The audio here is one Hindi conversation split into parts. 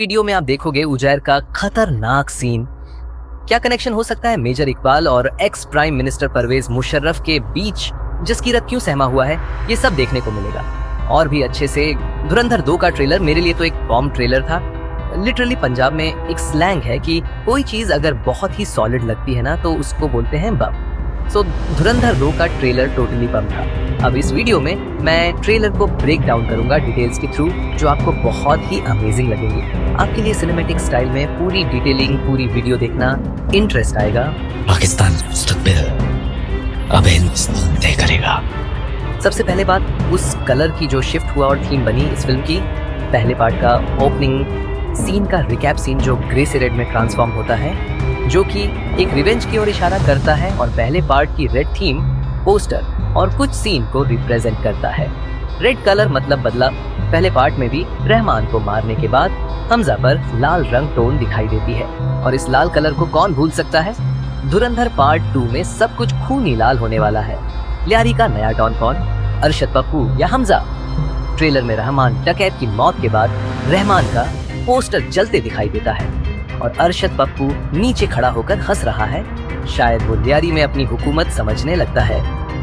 वीडियो में आप देखोगे उजैर का खतरनाक सीन। क्या कनेक्शन हो सकता है मेजर इकबाल और ex prime minister Parvez Musharraf के बीच? जसकीरत क्यों सहमा हुआ है, ये सब देखने को मिलेगा और भी अच्छे से। धुरंधर 2 का ट्रेलर मेरे लिए तो एक बॉम्ब ट्रेलर था। लिटरली पंजाब में एक स्लैंग है कि कोई चीज अगर बहुत ही सॉलिड लगती है ना तो उसको बोलते हैं बम। सो धुरंधर 2 का ट्रेलर टोटली बम था। अब इस वीडियो में मैं ट्रेलर को ब्रेक डाउन करूंगा डिटेल्स के थ्रू, जो आपको बहुत ही अमेजिंग लगेंगे। आपके लिए सिनेमैटिक स्टाइल में पूरी डिटेलिंग, पूरी वीडियो देखना इंटरेस्ट आएगा। पाकिस्तान मुस्तकबिल अब हिंदुस्तान तय करेगा। सबसे पहले बात उस कलर की जो शिफ्ट हुआ और थीम बनी इस फिल्म की। पहले पार्ट का ओपनिंग सीन का रिकैप सीन जो ग्रे से रेड में ट्रांसफॉर्म होता है, जो कि एक रिवेंज की ओर इशारा करता है, और पहले पार्ट की रेड थीम पोस्टर और कुछ सीन को रिप्रेजेंट करता है। रेड कलर मतलब बदला। पहले पार्ट में भी रहमान को मारने के बाद हमजा पर लाल रंग टोन दिखाई देती है, और इस लाल कलर को कौन भूल सकता है। धुरंधर पार्ट 2 में सब कुछ खूनी लाल होने वाला है। लियारी का नया डॉन कौन, अरशद पप्पू या हमजा? ट्रेलर में रहमान डकैत की मौत के बाद रहमान का पोस्टर जलते दिखाई देता है और अरशद पप्पू नीचे खड़ा होकर हंस रहा है। शायद वो लियारी में अपनी हुकूमत समझने लगता है।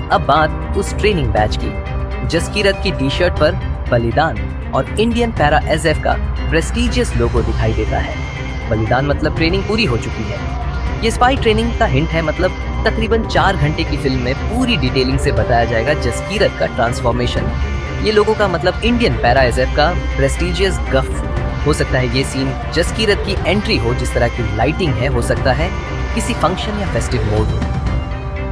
अब बात उस ट्रेनिंग बैच की। जसकीरत की टी शर्ट पर बलिदान और इंडियन पैरा एसएफ का प्रेस्टीजियस लोगो दिखाई देता है। बलिदान मतलब ट्रेनिंग पूरी हो चुकी है। ये स्पाई ट्रेनिंग का हिंट है, मतलब तकरीबन 4 घंटे की फिल्म में पूरी डिटेलिंग से बताया जाएगा जसकीरत का ट्रांसफॉर्मेशन। ये लोगों का मतलब इंडियन पैरा एसएफ का प्रेस्टीजियस गफ। हो सकता है ये सीन जसकीरत की एंट्री हो, जिस तरह की लाइटिंग है, हो सकता है किसी फंक्शन या फेस्टिव मोड हो।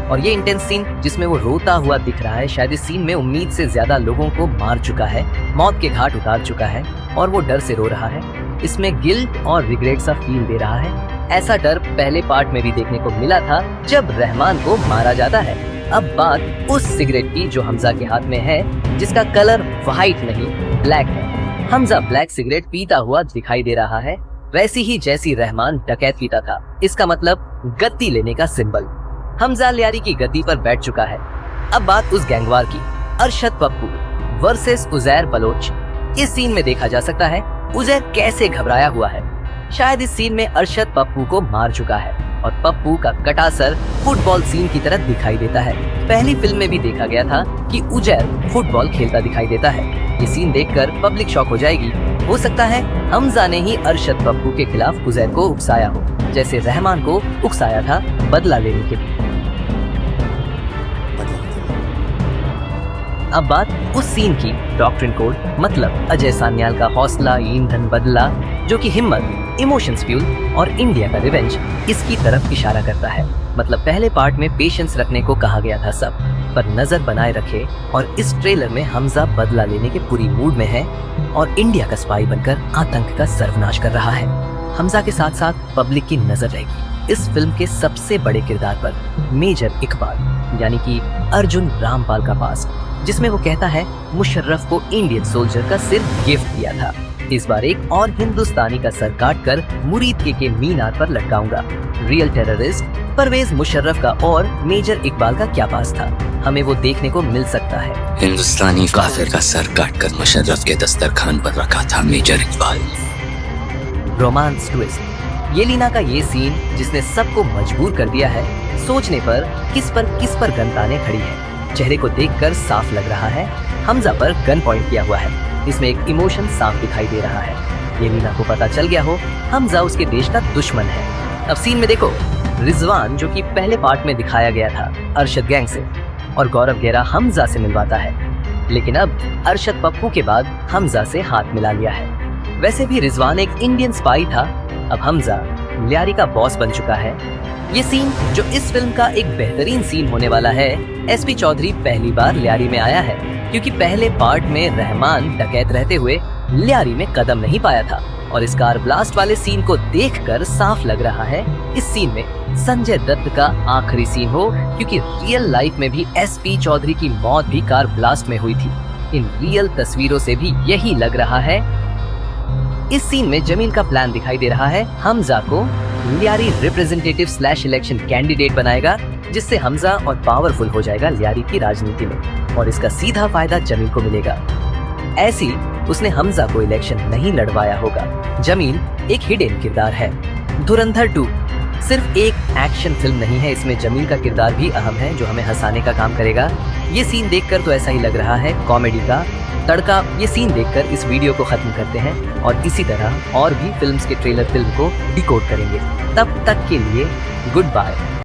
और ये इंटेंस सीन जिसमें वो रोता हुआ दिख रहा है, शायद इस सीन में उम्मीद से ज्यादा लोगों को मार चुका है, मौत के घाट उतार चुका है और वो डर से रो रहा है। इसमें गिल्ट और रिग्रेट सा फील दे रहा है। ऐसा डर पहले पार्ट में भी देखने को मिला था जब रहमान को मारा जाता है। अब बात उस सिगरेट की जो हमजा के हाथ में है, जिसका कलर व्हाइट नहीं ब्लैक है। हमजा ब्लैक सिगरेट पीता हुआ दिखाई दे रहा है, वैसी ही जैसी रहमान डकैत पीता था। इसका मतलब गद्दी लेने का सिंबल। हमजा लियारी की गद्दी पर बैठ चुका है। अब बात उस गैंगवार की, अरशद पप्पू वर्सेस उजैर बलोच। इस सीन में देखा जा सकता है उजैर कैसे घबराया हुआ है। शायद इस सीन में अरशद पप्पू को मार चुका है और पप्पू का कटा सर फुटबॉल सीन की तरह दिखाई देता है। पहली फिल्म में भी देखा गया था कि उजैर फुटबॉल खेलता दिखाई देता है। ये सीन देखकर पब्लिक शॉक हो जाएगी। हो सकता है हमजा ने ही अरशद पप्पू के खिलाफ उजैर को उकसाया हो, जैसे रहमान को उकसाया था बदला लेने के लिए। अब बात उस सीन की, डॉक्ट्रिन कोड मतलब अजय सान्याल का हौसला, ईंधन, बदला, जो कि हिम्मत, इमोशंस फ्यूल और इंडिया का रिवेंज, इसकी तरफ इशारा करता है। मतलब पहले पार्ट में पेशेंस रखने को कहा गया था सब, पर नजर बनाए रखे, और इस ट्रेलर में हमजा बदला लेने के पूरी मूड में है और इंडिया का स्पाई बनकर आतंक का सर्वनाश कर रहा है। हमजा के साथ साथ पब्लिक की नजर रहेगी इस फिल्म के सबसे बड़े किरदार पर, मेजर इकबाल यानी कि अर्जुन रामपाल का पास्ट, जिसमें वो कहता है मुशर्रफ को इंडियन सोल्जर का सिर गिफ्ट दिया था। इस बार एक और हिंदुस्तानी का सर काटकर मुरीद के मीनार पर लटकाऊंगा। रियल टेररिस्ट परवेज मुशर्रफ का और मेजर इकबाल का क्या पास था, हमें वो देखने को मिल सकता है। हिंदुस्तानी काफिर का सर काटकर मुशर्रफ के दस्तरखान पर रखा था मेजर इकबाल। रोमांस ट्विस्ट, ये लीना का ये सीन जिसने सबको मजबूर कर दिया है सोचने पर किस पर गन ताने खड़ी है। चेहरे को देखकर साफ लग रहा है हमजा पर गन पॉइंट किया हुआ है। इसमें एक इमोशन साफ दिखाई दे रहा है। ये लीना को पता चल गया हो हमजा उसके देश का दुश्मन है। अब सीन में देखो, रिजवान जो कि पहले पार्ट में दिखाया गया था अरशद गैंग से, और गौरव गेरा हमजा से मिलवाता है, लेकिन अब अरशद पप्पू के बाद हमजा से हाथ मिला लिया है। वैसे भी रिजवान एक इंडियन स्पाई था, अब हमजा लियारी का बॉस बन चुका है। ये सीन जो इस फिल्म का एक बेहतरीन सीन होने वाला है। एसपी चौधरी पहली बार लियारी में आया है, क्योंकि पहले पार्ट में रहमान डकैत रहते हुए लियारी में कदम नहीं पाया था, और इस कार ब्लास्ट वाले सीन को देखकर साफ लग रहा है इस सीन में संजय दत्त का आखिरी सीन हो, क्योंकि रियल लाइफ में भी एसपी चौधरी की मौत भी कार ब्लास्ट में हुई थी। इन रियल तस्वीरों से भी यही लग रहा है। इस सीन में जमील का प्लान दिखाई दे रहा है, हमजा को लियारी रिप्रेजेंटेटिव / इलेक्शन कैंडिडेट बनाएगा, जिससे हमजा और पावरफुल हो जाएगा लियारी की राजनीति में, और इसका सीधा फायदा जमील को मिलेगा। ऐसी उसने हमजा को इलेक्शन नहीं लड़वाया होगा। जमील एक हिडन किरदार है। धुरंधर 2 सिर्फ एक एक्शन फिल्म नहीं है, इसमें जमील का किरदार भी अहम है जो हमें हंसाने का काम करेगा। ये सीन देखकर तो ऐसा ही लग रहा है कॉमेडी का तड़का। ये सीन देखकर इस वीडियो को खत्म करते हैं और इसी तरह और भी फिल्म्स के ट्रेलर फिल्म को डिकोड करेंगे। तब तक के लिए गुड बाय।